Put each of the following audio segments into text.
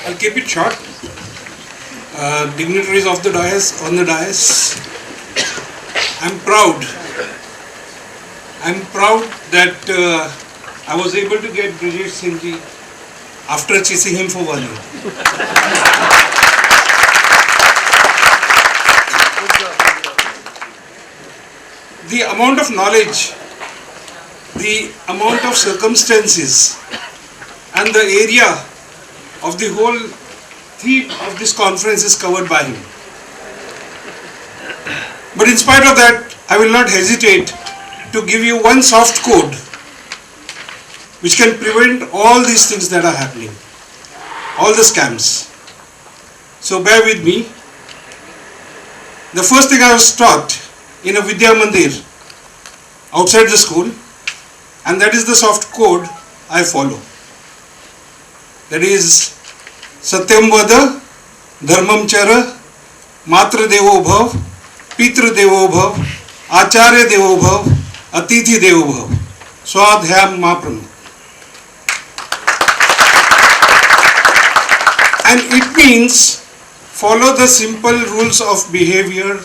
I'll keep it short. Dignitaries of the dais, on the dais, I'm proud that I was able to get Brijesh Singh ji after chasing him for 1 year. The amount of knowledge, the amount of circumstances and the area of the whole theme of this conference is covered by him. But in spite of that, I will not hesitate to give you one soft code which can prevent all these things that are happening, all the scams. So bear with me. The first thing I was taught in a Vidya Mandir outside the school, and that is the soft code I follow. That is Satyam Vada, Dharmam Chara, Matra Devo Bhav, Pitra Devo Bhav, Acharya Devo Bhav, Atithi Devo Bhav. Swadhyam Mahaprabhu. And it means follow the simple rules of behavior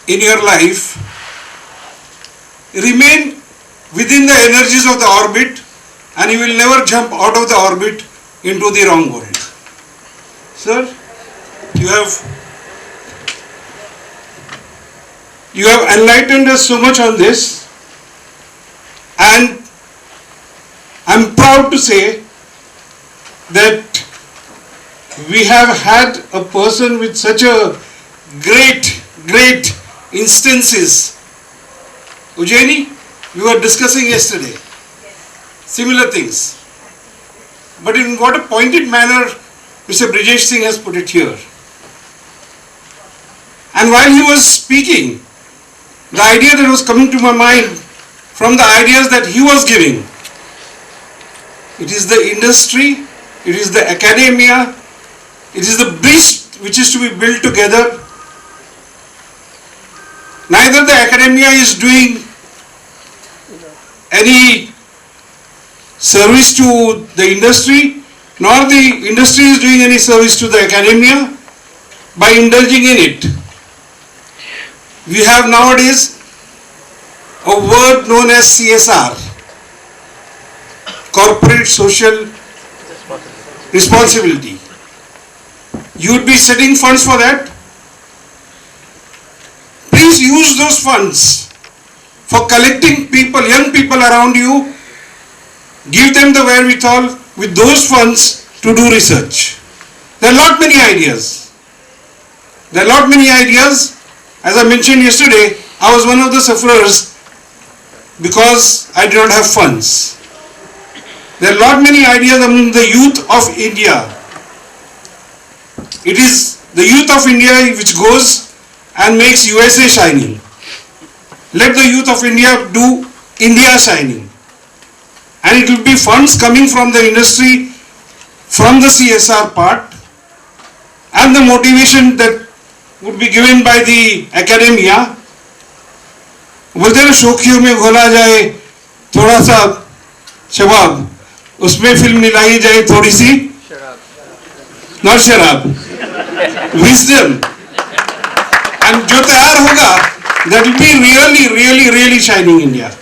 in your life, remain within the energies of the orbit, and you will never jump out of the orbit into the wrong world. Sir, you have enlightened us so much on this, and I'm proud to say that we have had a person with such a great instances. Ujjaini, we were discussing yesterday similar things, but in what a pointed manner Mr. Brijesh Singh has put it here. And while he was speaking, the idea that was coming to my mind from the ideas that he was giving, it is the industry, it is the academia, it is the bridge which is to be built together. Neither the academia is doing any service to the industry, nor the industry is doing any service to the academia by indulging in it. We have nowadays a word known as CSR, Corporate Social Responsibility. You would be setting funds for that. Please use those funds for collecting people, young people around you. Give them the wherewithal with those funds to do research. There are lot many ideas. As I mentioned yesterday, I was one of the sufferers because I did not have funds. There are lot many ideas among the youth of India. It is the youth of India which goes and makes USA shining. Let the youth of India do India shining. And it will be funds coming from the industry, from the CSR part, and the motivation that would be given by the academia. बोलते हैं शोखियों में घोला जाए थोड़ा सा शबाब, उसमें film मिलाई जाए थोड़ी सी नॉट शराब, wisdom. And जो तैयार होगा, that will be really shining India.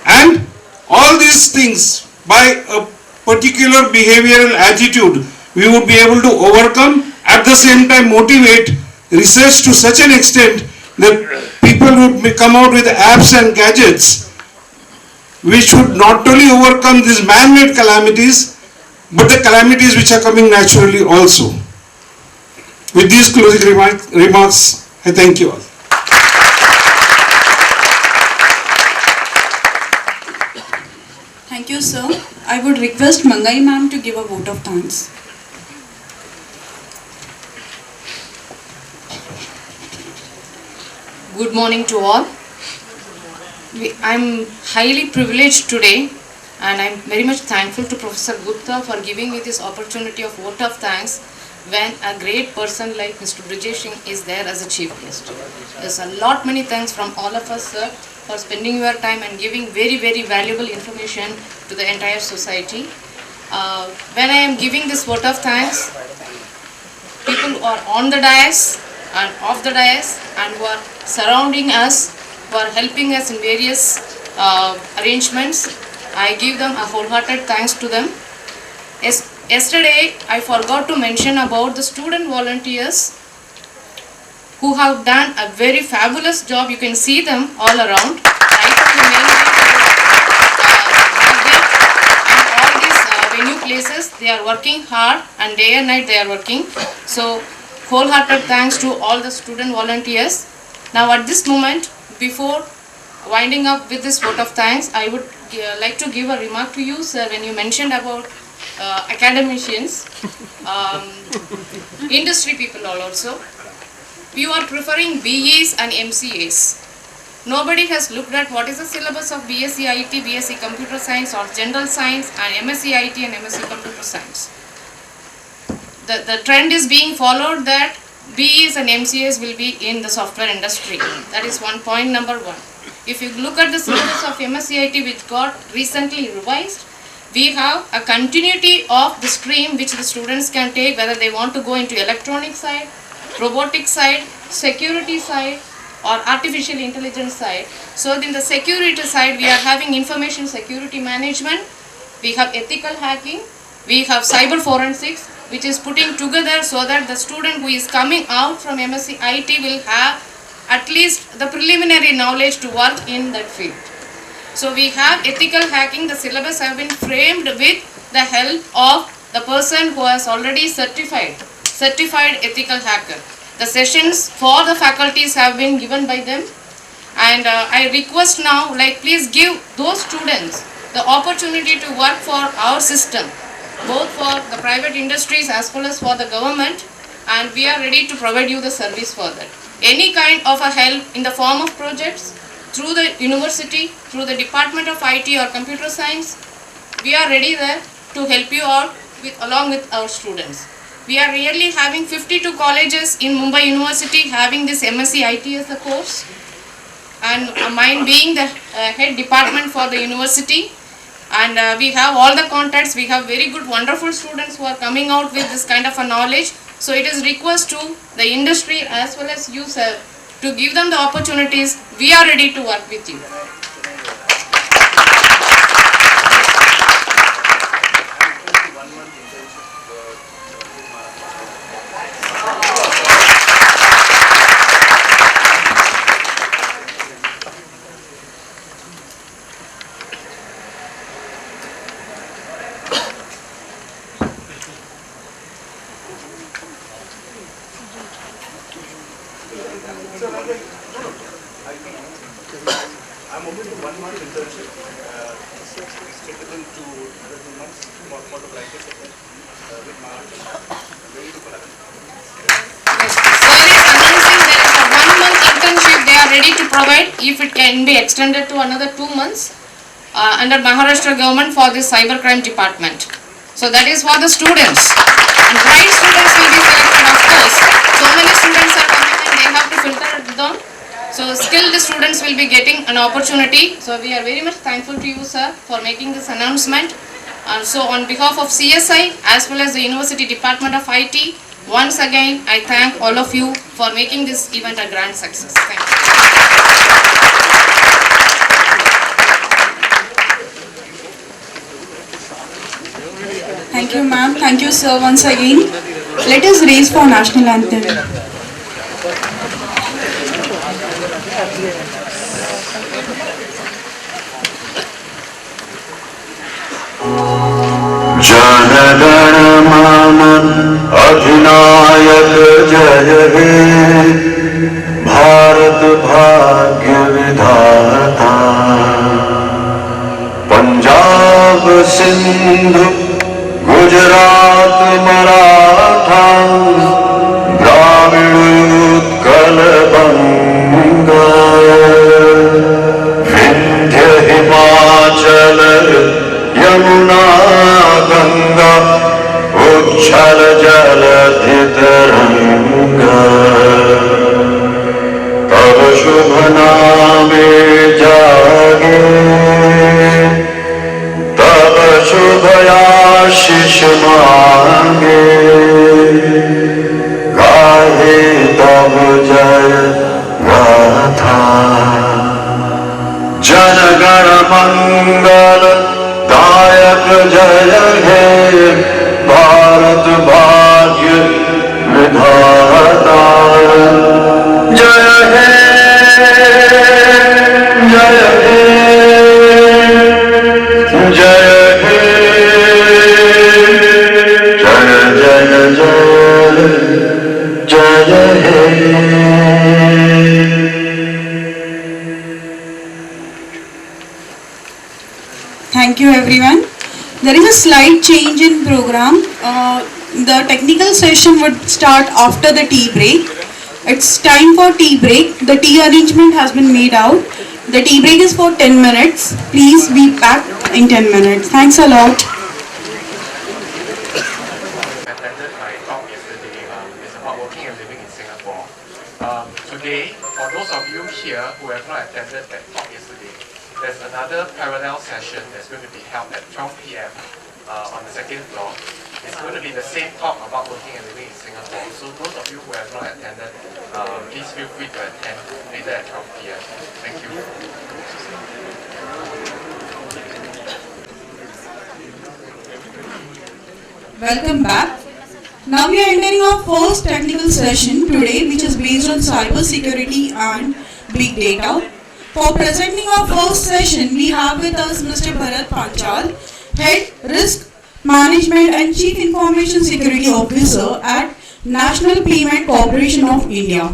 And all these things, by a particular behavioral attitude, we would be able to overcome, at the same time motivate research to such an extent that people would come out with apps and gadgets which would not only overcome these man-made calamities, but the calamities which are coming naturally also. With these closing remarks, I thank you all. Thank you, sir. I would request Mangai ma'am to give a vote of thanks. Good morning to all. I'm highly privileged today, and I'm very much thankful to Professor Gupta for giving me this opportunity of vote of thanks when a great person like Mr. Brijesh Singh is there as a chief guest. There's a lot many thanks from all of us, sir, for spending your time and giving very valuable information to the entire society. When I am giving this vote of thanks, people who are on the dais and off the dais and who are surrounding us, who are helping us in various arrangements, I give them a wholehearted thanks to them. Yesterday, I forgot to mention about the student volunteers who have done a very fabulous job. You can see them all around. Right from the main gate and all these venue places, they are working hard and day and night they are working. So, wholehearted thanks to all the student volunteers. Now, at this moment, before winding up with this vote of thanks, I would like to give a remark to you, sir, when you mentioned about academicians, industry people also. You are preferring BEs and MCAs. Nobody has looked at what is the syllabus of BSc IT, BSc Computer Science or General Science and MSc IT and MSc Computer Science. The trend is being followed that BEs and MCAs will be in the software industry. That is point number one. If you look at the syllabus of MSc IT which got recently revised, we have a continuity of the stream which the students can take, whether they want to go into electronic side, robotic side, security side or artificial intelligence side. So in the security side, we are having information security management, we have ethical hacking, we have cyber forensics, which is putting together so that the student who is coming out from MSc IT will have at least the preliminary knowledge to work in that field. So we have ethical hacking. The syllabus have been framed with the help of the person who has already certified ethical hacker. The sessions for the faculties have been given by them, and I request now, please give those students the opportunity to work for our system, both for the private industries as well as for the government, and we are ready to provide you the service for that. Any kind of a help in the form of projects through the university, through the Department of IT or Computer Science, we are ready there to help you out along with our students. We are really having 52 colleges in Mumbai University having this MSc IT as a course, and mine being the head department for the university, and we have all the contacts. We have very good wonderful students who are coming out with this kind of a knowledge. So it is request to the industry as well as you, sir, to give them the opportunities. We are ready to work with you. I'm open to 1 month internship, scheduled to another 2 months for the blanket sector with Maharashtra. Ready to collaborate. Yes, sir is announcing there is a 1 month internship they are ready to provide if it can be extended to another 2 months under Maharashtra government for this cybercrime department. So that is for the students. And bright students will be selected, of course. So many students are coming and they have to filter them. So still the students will be getting an opportunity. So we are very much thankful to you, sir, for making this announcement. So on behalf of CSI as well as the University Department of IT, once again I thank all of you for making this event a grand success. Thank you. Thank you, ma'am. Thank you, sir, once again. Let us raise for national anthem. जनगण मन अधिनायक जय हे भारत भाग्य विधाता पंजाब सिंधु गुजरात मराठा द्राविड़ उत्कल बंगा विंध्य हिमाचल यमुना गंगा उच्छल जलधि तरंगा तब शुभ नामे जागे तब शुभ आशीष मांगे गाहे तब जय गाथा जन गण मंगल दायक जय हे भारत भाग्य विधाता जय हे जय हे जय हे जय जय जय जय हे Thank you everyone. There is a slight change in program. The technical session would start after the tea break. It's time for tea break. The tea arrangement has been made out. The tea break is for 10 minutes. Please be back in 10 minutes. Thanks a lot. Attended my talk yesterday is about working and living in Singapore. Today, for those of you here who have not attended that talk yesterday, there's another parallel session that's going to be held at 12 p.m. On the second floor. It's going to be the same talk about working and living in Singapore. So those of you who have not attended, please feel free to attend later at 12 p.m. Thank you. Welcome back. Now we are entering our first technical session today, which is based on cyber security and big data. For presenting our first session, we have with us Mr. Bharat Panchal, Head Risk Management and Chief Information Security Officer at National Payment Corporation of India.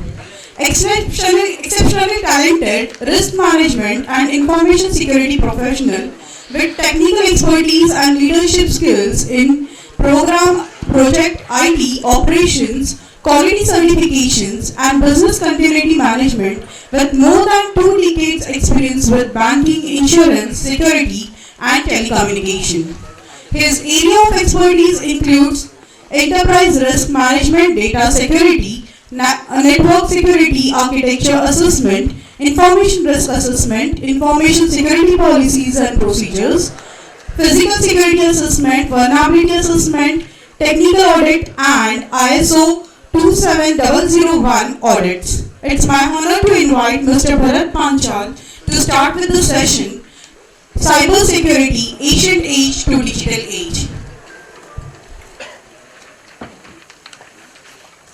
Exceptionally talented risk management and information security professional with technical expertise and leadership skills in program, project, IT, operations, quality certifications and business continuity management with more than 2 decades experience with banking, insurance, security and telecommunication. His area of expertise includes enterprise risk management, data security, network security architecture assessment, information risk assessment, information security policies and procedures, physical security assessment, vulnerability assessment, technical audit and ISO 27001 audits. It's my honor to invite Mr. Bharat Panchal to start with the session, Cyber Security, Ancient Age to Digital Age.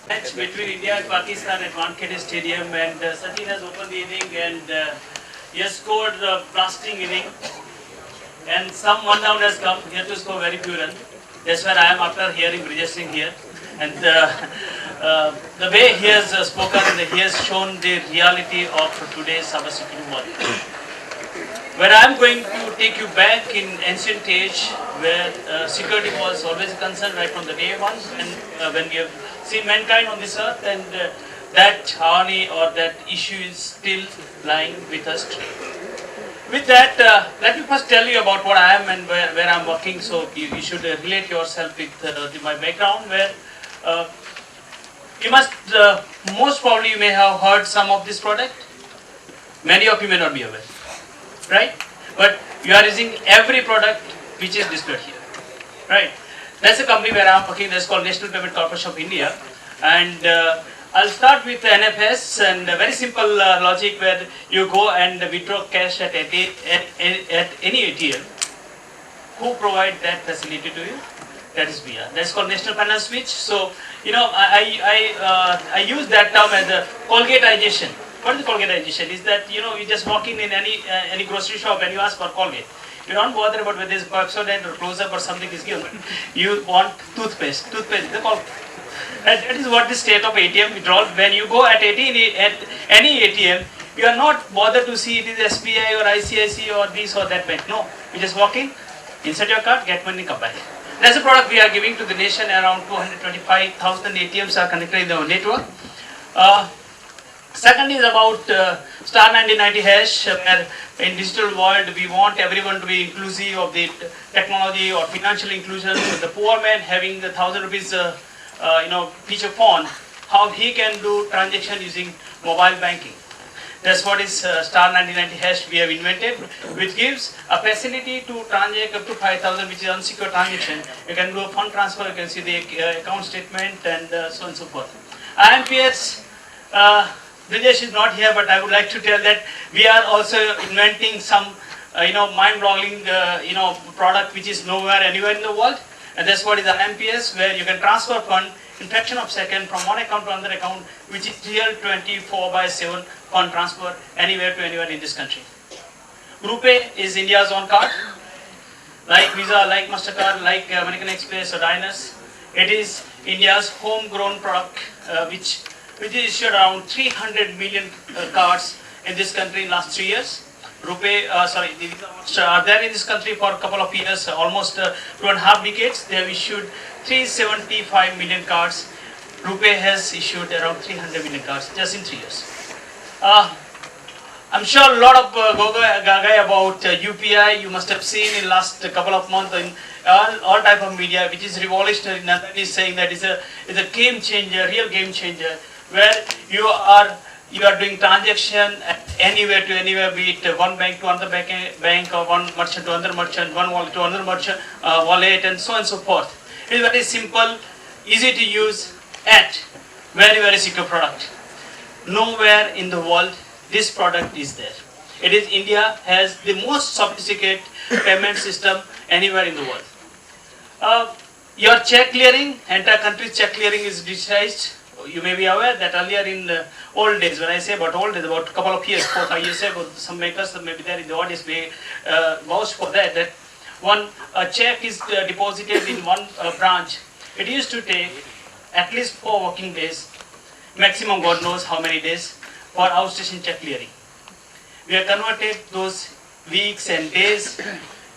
Match between India and Pakistan at Wankhede Stadium, and Sachin has opened the inning and he has scored a blasting inning, and some one down has come. He had to score very few runs. That's where I am after hearing Brijesh Singh here, and the way he has spoken, he has shown the reality of today's cybersecurity world. Where I am going to take you back in ancient age, where security was always a concern right from the day one, and when we have seen mankind on this earth, and that harmony or that issue is still lying with us. With that, let me first tell you about what I am and where I am working, so you should relate yourself with my background, where you must, most probably you may have heard some of this product. Many of you may not be aware, right? But you are using every product which is displayed here, right? That's a company where I am working, that's called National Payment Corporation of India, and I'll start with NFS, and a very simple logic where you go and withdraw cash at any ATM. Who provide that facility to you? That is VR. That's called National Finance Switch. So, you know, I use that term as a Colgateization. What is Colgateization? Is that, you know, you just walk in any grocery shop and you ask for Colgate. You don't bother about whether it's Pepsodent or Close-Up or something is given. You want toothpaste. Toothpaste is the Colgate. That is what the state of ATM withdrawal. When you go at any ATM, you are not bothered to see it is SBI or ICICI or this or that bank. No, you just walk in, insert your card, get money, come back. That's a product we are giving to the nation. Around 225,000 ATMs are connected in our network. Second is about star 1990 hash, where in digital world we want everyone to be inclusive of the technology or financial inclusion. So the poor man having the 1,000 rupees feature phone, how he can do transaction using mobile banking. That's what is star 9090 hash we have invented, which gives a facility to transact up to 5,000, which is unsecured transaction. You can do a fund transfer, you can see the account statement and so on and so forth. IMPS, Brijesh is not here, but I would like to tell that we are also inventing some mind-boggling product which is nowhere anywhere in the world, and that's what is the IMPS, where you can transfer fund in fraction of second from one account to another account, which is real 24/7 fund transfer anywhere to anywhere in this country. RuPay is India's own card, like Visa, like MasterCard, like American Express or Diners. It is India's homegrown product, which is issued around 300 million cards in this country in last 3 years. RuPay, the Visa Master are there in this country for a couple of years, almost 2.5 decades. They have issued 375 million cards. RuPay has issued around 300 million cards just in 3 years. I'm sure a lot of gaga about UPI you must have seen in last couple of months in all type of media, which is revolutionary. Nothing is saying that it's a game changer, real game changer, where you are doing transaction anywhere to anywhere, be it one bank to another bank or one merchant to another merchant, one wallet to another merchant wallet, and so on and so forth. It is very simple, easy to use, and very secure product. Nowhere in the world this product is there. It is India has the most sophisticated payment system anywhere in the world. Your check clearing, entire country's check clearing is digitized. You may be aware that earlier in the old days, when I say about old days, about a couple of years, 4-5 years ago, some makers may be there in the audience may vouch for that one check is deposited in one branch. It used to take at least 4 working days, maximum God knows how many days, for outstation check clearing. We have converted those weeks and days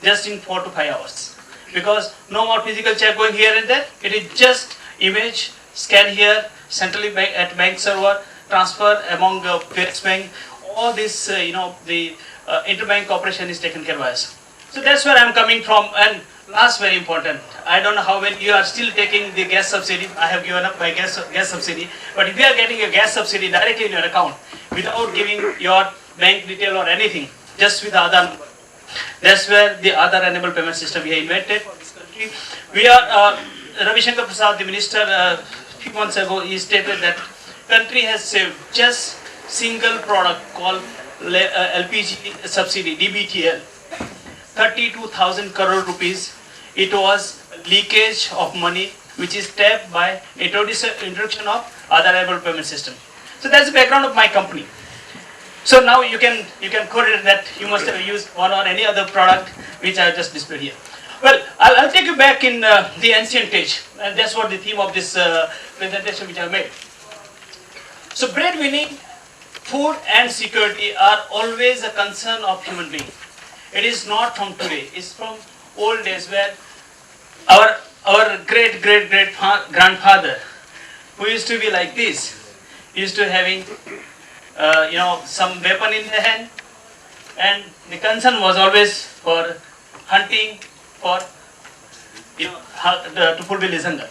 just in 4 to 5 hours, because no more physical check going here and there. It is just image, scan here, centrally at bank server, transfer among various bank. All this, the interbank operation is taken care of us. So that's where I'm coming from. And last, very important, I don't know how when you are still taking the gas subsidy. I have given up my gas subsidy. But if you are getting a gas subsidy directly in your account without giving your bank detail or anything, just with Aadhaar number, that's where the Aadhaar enabled payment system we have invented for this country. We are Ravi Shankar Prasad, the minister, a few months ago, he stated that country has saved just single product called LPG subsidy, DBTL, 32,000 crore rupees. It was leakage of money which is tapped by introduction of Aadhaar enabled payment system. So that's the background of my company. So now you can correlate that you must have used one or any other product which I just displayed here. Well, I'll take you back in the ancient age, and that's what the theme of this presentation which I made. So breadwinning, food and security are always a concern of human being. It is not from today, it's from old days, where our great grandfather, who used to be like this, used to having some weapon in the hand, and the concern was always for hunting, for to fulfill his hunger.